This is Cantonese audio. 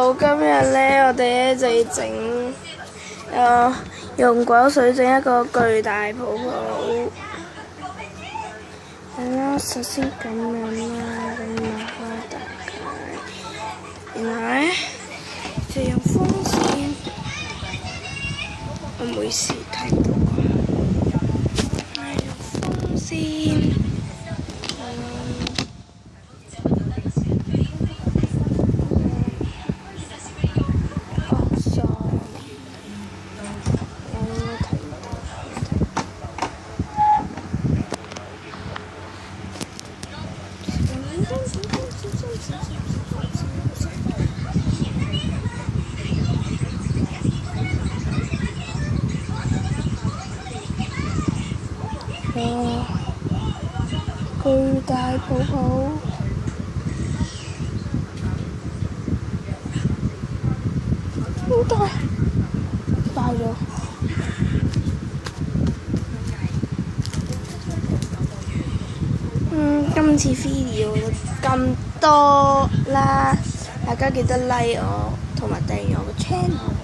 好，今日咧，我哋咧就要整用果水整一個巨大泡泡。係啦，首先咁樣啦，咁樣開大佢，然後咧就用風扇，我每時睇到係用風扇。巨大泡泡，好大，爆咗。今次 video 咁多啦，大家記得 like 我同埋訂閱我個 channel。